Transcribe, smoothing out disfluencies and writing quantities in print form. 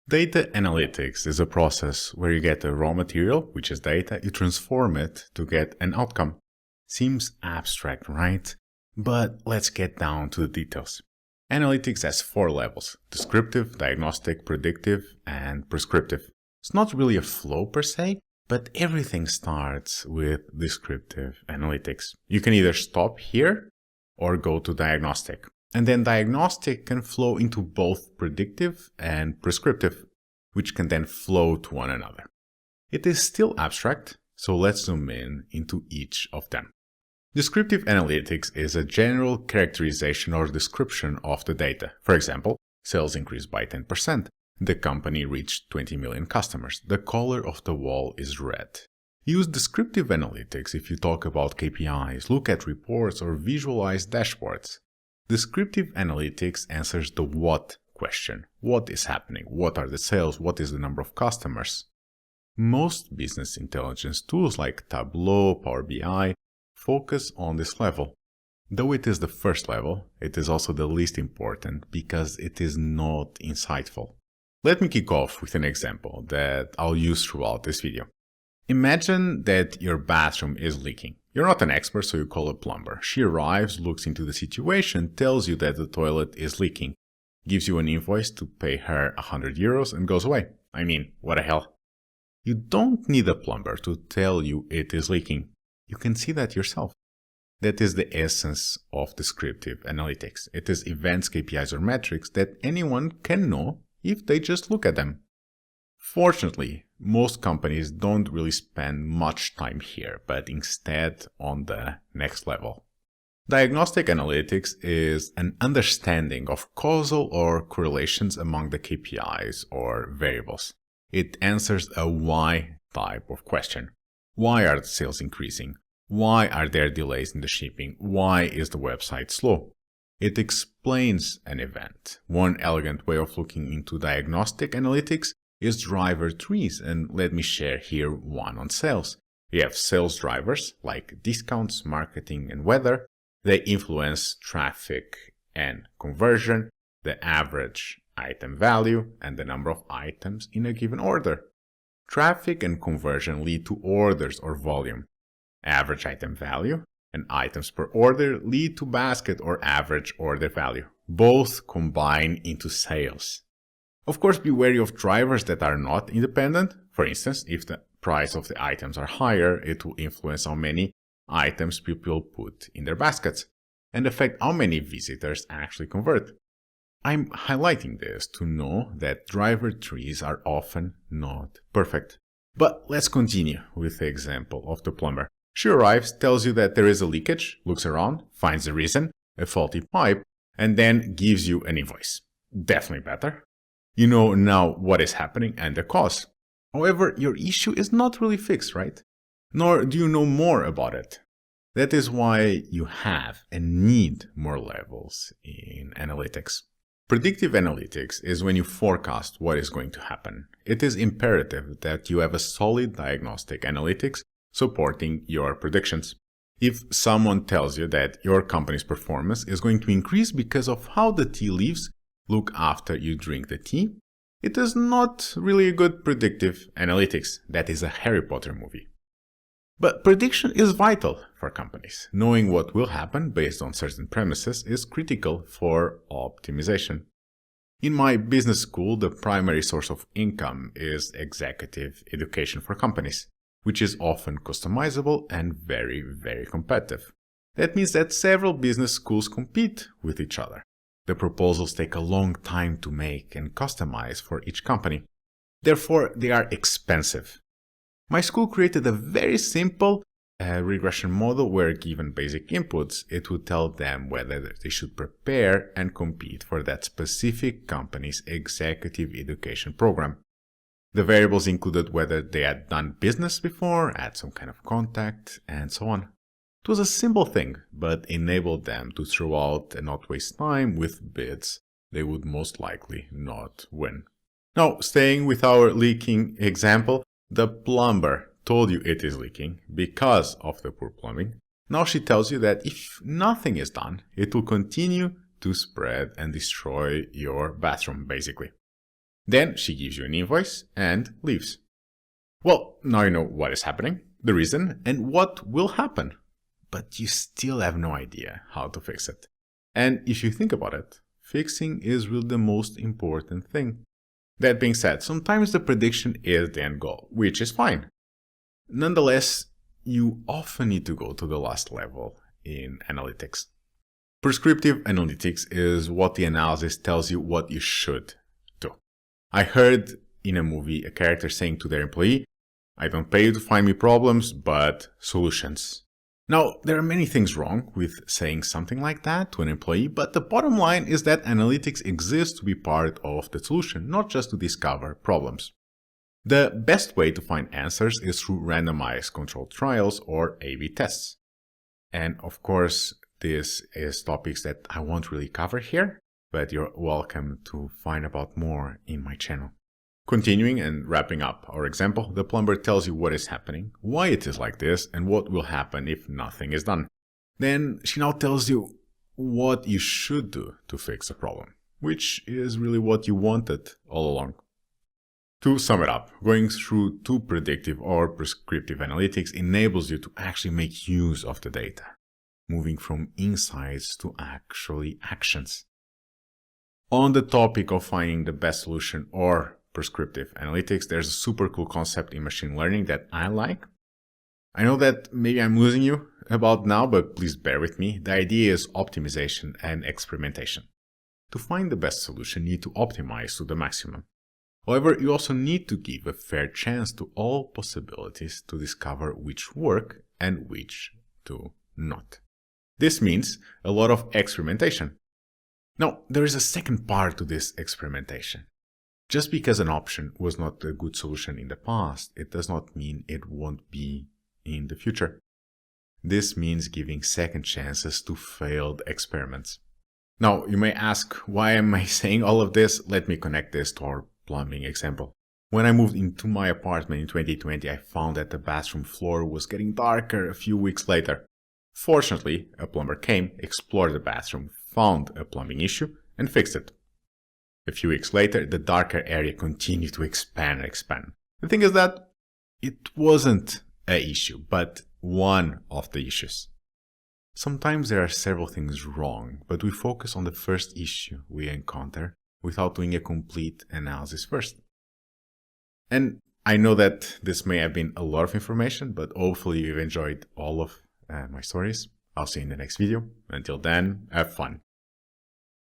Data analytics is a process where you get a raw material, which is data, you transform it to get an outcome. Seems abstract, right? But let's get down to the details. Analytics has 4 levels: descriptive, diagnostic, predictive, and prescriptive. It's not really a flow per se, but everything starts with descriptive analytics. You can either stop here or go to diagnostic. And then diagnostic can flow into both predictive and prescriptive, which can then flow to one another. It is still abstract, so let's zoom in into each of them. Descriptive analytics is a general characterization or description of the data. For example, sales increased by 10%. The company reached 20 million customers. The color of the wall is red. Use descriptive analytics if you talk about KPIs, look at reports, or visualize dashboards. Descriptive analytics answers the what question. What is happening? What are the sales? What is the number of customers? Most business intelligence tools like Tableau, Power BI focus on this level. Though it is the first level, it is also the least important because it is not insightful. Let me kick off with an example that I'll use throughout this video. Imagine that your bathroom is leaking. You're not an expert, so you call a plumber. She arrives, looks into the situation, tells you that the toilet is leaking, gives you an invoice to pay her 100 euros and goes away. I mean, what the hell? You don't need a plumber to tell you it is leaking. You can see that yourself. That is the essence of descriptive analytics. It is events, KPIs, or metrics that anyone can know if they just look at them. Fortunately, most companies don't really spend much time here, but instead on the next level. Diagnostic analytics is an understanding of causal or correlations among the KPIs or variables. It answers a why type of question. Why are the sales increasing? Why are there delays in the shipping? Why is the website slow? It explains an event. One elegant way of looking into diagnostic analytics is driver trees, and let me share here one on sales. We have sales drivers like discounts, marketing, and weather. They influence traffic and conversion, the average item value, and the number of items in a given order. Traffic and conversion lead to orders or volume. Average item value and items per order lead to basket or average order value. Both combine into sales. Of course, be wary of drivers that are not independent. For instance, if the price of the items are higher, it will influence how many items people put in their baskets and affect how many visitors actually convert. I'm highlighting this to know that driver trees are often not perfect. But let's continue with the example of the plumber. She arrives, tells you that there is a leakage, looks around, finds the reason, a faulty pipe, and then gives you an invoice. Definitely better. You know now what is happening and the cause. However, your issue is not really fixed, right? Nor do you know more about it. That is why you have and need more levels in analytics. Predictive analytics is when you forecast what is going to happen. It is imperative that you have a solid diagnostic analytics supporting your predictions. If someone tells you that your company's performance is going to increase because of how the tea leaves look after you drink the tea, it is not really a good predictive analytics. That is a Harry Potter movie. But prediction is vital for companies. Knowing what will happen based on certain premises is critical for optimization. In my business school, the primary source of income is executive education for companies, which is often customizable and very, very competitive. That means that several business schools compete with each other. The proposals take a long time to make and customize for each company. Therefore, they are expensive. My school created a very simple regression model where, given basic inputs, it would tell them whether they should prepare and compete for that specific company's executive education program. The variables included whether they had done business before, had some kind of contact, and so on. It was a simple thing, but enabled them to throw out and not waste time with bids they would most likely not win. Now, staying with our leaking example, the plumber told you it is leaking because of the poor plumbing. Now she tells you that if nothing is done, it will continue to spread and destroy your bathroom, basically. Then she gives you an invoice and leaves. Well, now you know what is happening, the reason, and what will happen. But you still have no idea how to fix it. And if you think about it, fixing is really the most important thing. That being said, sometimes the prediction is the end goal, which is fine. Nonetheless, you often need to go to the last level in analytics. Prescriptive analytics is what the analysis tells you what you should do. I heard in a movie a character saying to their employee, "I don't pay you to find me problems, but solutions." Now, there are many things wrong with saying something like that to an employee, but the bottom line is that analytics exists to be part of the solution, not just to discover problems. The best way to find answers is through randomized controlled trials or A/B tests. And of course, this is topics that I won't really cover here, but you're welcome to find out more in my channel. Continuing and wrapping up our example, the plumber tells you what is happening, why it is like this, and what will happen if nothing is done. Then she now tells you what you should do to fix a problem, which is really what you wanted all along. To sum it up, going through to predictive or prescriptive analytics enables you to actually make use of the data, moving from insights to actually actions. On the topic of finding the best solution or prescriptive analytics, there's a super cool concept in machine learning that I like. I know that maybe I'm losing you about now, but please bear with me. The idea is optimization and experimentation. To find the best solution, you need to optimize to the maximum. However, you also need to give a fair chance to all possibilities to discover which work and which do not. This means a lot of experimentation. Now, there is a second part to this experimentation. Just because an option was not a good solution in the past, it does not mean it won't be in the future. This means giving second chances to failed experiments. Now, you may ask, why am I saying all of this? Let me connect this to our plumbing example. When I moved into my apartment in 2020, I found that the bathroom floor was getting darker a few weeks later. Fortunately, a plumber came, explored the bathroom, found a plumbing issue, and fixed it. A few weeks later, the darker area continued to expand and expand. The thing is that it wasn't an issue, but one of the issues. Sometimes there are several things wrong, but we focus on the first issue we encounter without doing a complete analysis first. And I know that this may have been a lot of information, but hopefully you've enjoyed all of my stories. I'll see you in the next video. Until then, have fun.